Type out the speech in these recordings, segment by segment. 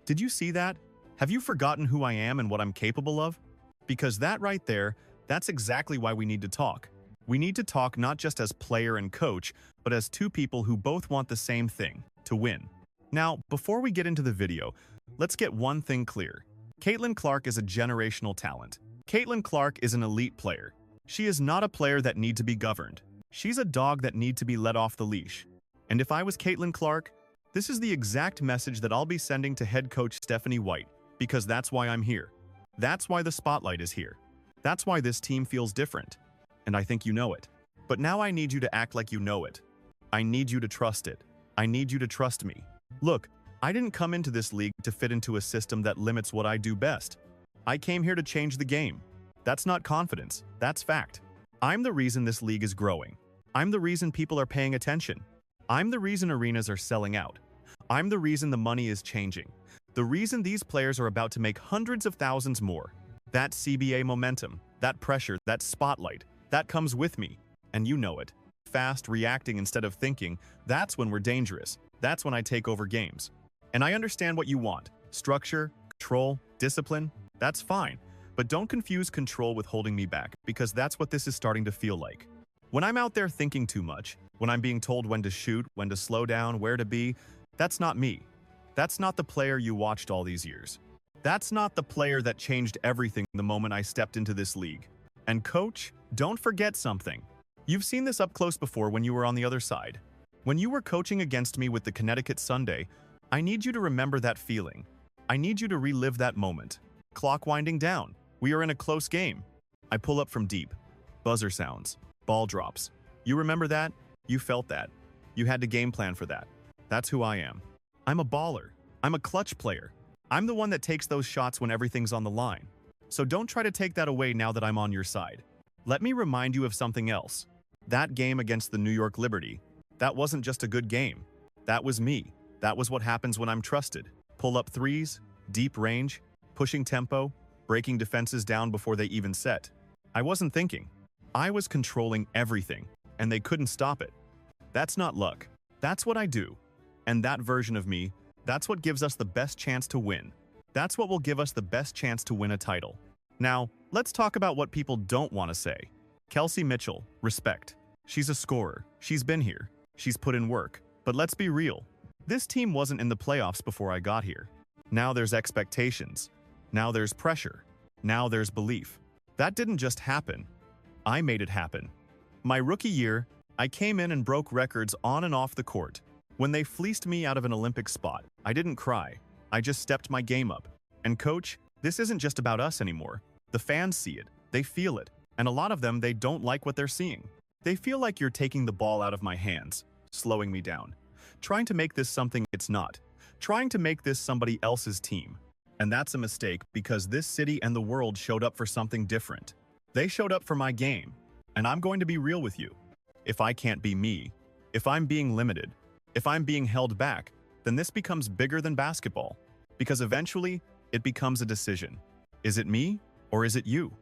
Did you see that? Have you forgotten who I am and what I'm capable of? Because that right there, that's exactly why we need to talk. We need to talk not just as player and coach, but as two people who both want the same thing, to win. Now, before we get into the video, let's get one thing clear. Caitlin Clark is a generational talent. Caitlin Clark is an elite player. She is not a player that need to be governed. She's a dog that need to be let off the leash. And if I was Caitlin Clark, this is the exact message that I'll be sending to head coach Stephanie White, because that's why I'm here. That's why the spotlight is here. That's why this team feels different. And I think you know it. But now I need you to act like you know it. I need you to trust it. I need you to trust me. Look, I didn't come into this league to fit into a system that limits what I do best. I came here to change the game. That's not confidence, that's fact. I'm the reason this league is growing. I'm the reason people are paying attention. I'm the reason arenas are selling out. I'm the reason the money is changing. The reason these players are about to make hundreds of thousands more. That CBA momentum, that pressure, that spotlight, that comes with me. And you know it. Fast, reacting instead of thinking, that's when we're dangerous. That's when I take over games. And I understand what you want. Structure, control, discipline, that's fine. But don't confuse control with holding me back, because that's what this is starting to feel like. When I'm out there thinking too much, when I'm being told when to shoot, when to slow down, where to be, that's not me. That's not the player you watched all these years. That's not the player that changed everything the moment I stepped into this league. And coach, don't forget something. You've seen this up close before when you were on the other side. When you were coaching against me with the Connecticut Sunday, I need you to remember that feeling. I need you to relive that moment. Clock winding down. We are in a close game. I pull up from deep. Buzzer sounds. Ball drops. You remember that? You felt that. You had to game plan for that. That's who I am. I'm a baller. I'm a clutch player. I'm the one that takes those shots when everything's on the line. So don't try to take that away now that I'm on your side. Let me remind you of something else. That game against the New York Liberty, that wasn't just a good game. That was me. That was what happens when I'm trusted. Pull-up threes, deep range, pushing tempo, breaking defenses down before they even set. I wasn't thinking. I was controlling everything, and they couldn't stop it. That's not luck. That's what I do. And that version of me, that's what gives us the best chance to win. That's what will give us the best chance to win a title. Now, let's talk about what people don't want to say. Kelsey Mitchell, respect. She's a scorer. She's been here. She's put in work. But let's be real. This team wasn't in the playoffs before I got here. Now there's expectations. Now there's pressure. Now there's belief. That didn't just happen. I made it happen. My rookie year, I came in and broke records on and off the court. When they fleeced me out of an Olympic spot, I didn't cry. I just stepped my game up. And coach, this isn't just about us anymore. The fans see it. They feel it. And a lot of them, they don't like what they're seeing. They feel like you're taking the ball out of my hands, slowing me down. Trying to make this something it's not. Trying to make this somebody else's team. And that's a mistake because this city and the world showed up for something different. They showed up for my game. And I'm going to be real with you. If I can't be me, if I'm being limited, if I'm being held back, then this becomes bigger than basketball. Because eventually, it becomes a decision. Is it me or is it you?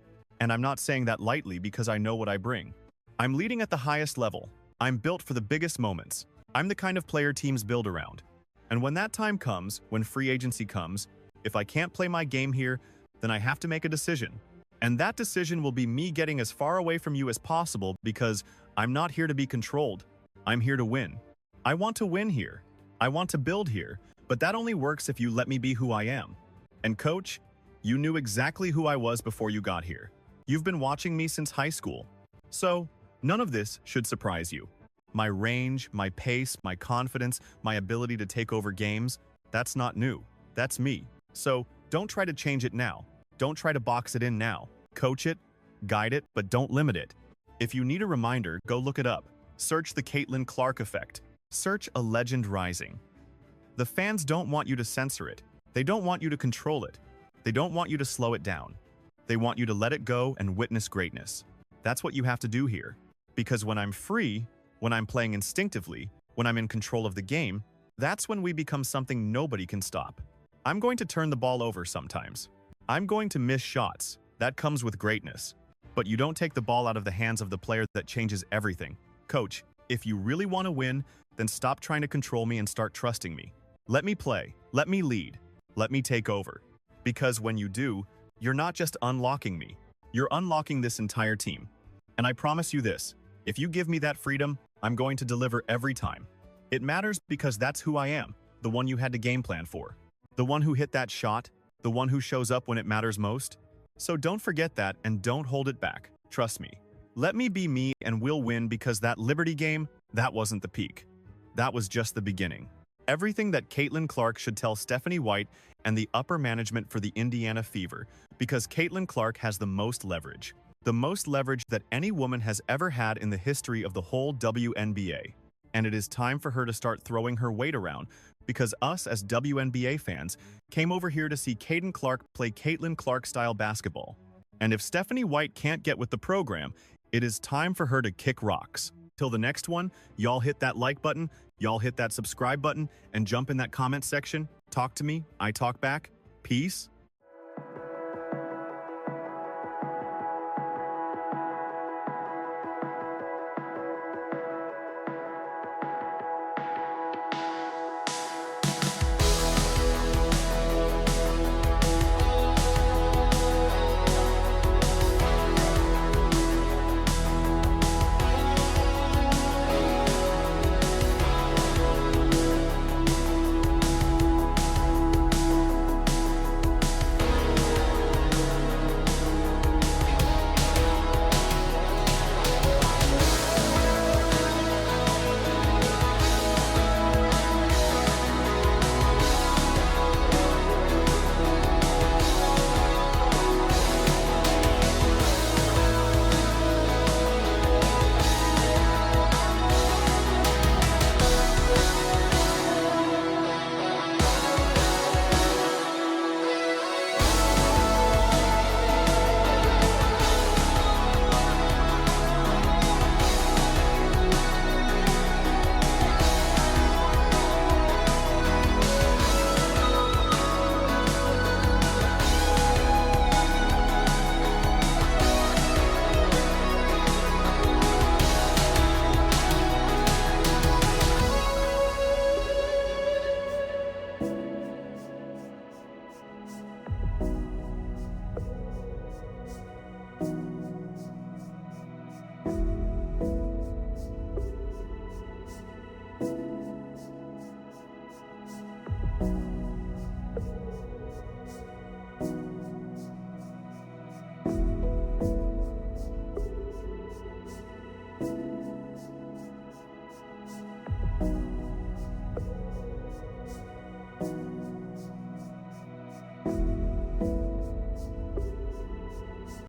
And I'm not saying that lightly because I know what I bring. I'm leading at the highest level. I'm built for the biggest moments. I'm the kind of player teams build around. And when that time comes, when free agency comes, if I can't play my game here, then I have to make a decision. And that decision will be me getting as far away from you as possible because I'm not here to be controlled. I'm here to win. I want to win here. I want to build here, but that only works if you let me be who I am. And coach, you knew exactly who I was before you got here. You've been watching me since high school. So, none of this should surprise you. My range, my pace, my confidence, my ability to take over games, that's not new. That's me. So, don't try to change it now. Don't try to box it in now. Coach it, guide it, but don't limit it. If you need a reminder, go look it up. Search the Caitlin Clark effect. Search a legend rising. The fans don't want you to censor it. They don't want you to control it. They don't want you to slow it down. They want you to let it go and witness greatness. That's what you have to do here. Because when I'm free, when I'm playing instinctively, when I'm in control of the game, that's when we become something nobody can stop. I'm going to turn the ball over sometimes. I'm going to miss shots. That comes with greatness. But you don't take the ball out of the hands of the player that changes everything. Coach, if you really want to win, then stop trying to control me and start trusting me. Let me play. Let me lead. Let me take over. Because when you do, you're not just unlocking me, you're unlocking this entire team. And I promise you this, if you give me that freedom, I'm going to deliver every time. It matters because that's who I am, the one you had to game plan for. The one who hit that shot, the one who shows up when it matters most. So don't forget that and don't hold it back. Trust me. Let me be me and we'll win because that Liberty game, that wasn't the peak. That was just the beginning. Everything that Caitlin Clark should tell Stephanie White and the upper management for the Indiana Fever, because Caitlin Clark has the most leverage. The most leverage that any woman has ever had in the history of the whole WNBA. And it is time for her to start throwing her weight around, because us as WNBA fans came over here to see Caitlin Clark play Caitlin Clark-style basketball. And if Stephanie White can't get with the program, it is time for her to kick rocks. Till the next one, y'all hit that like button, y'all hit that subscribe button, and jump in that comment section. Talk to me, I talk back. Peace.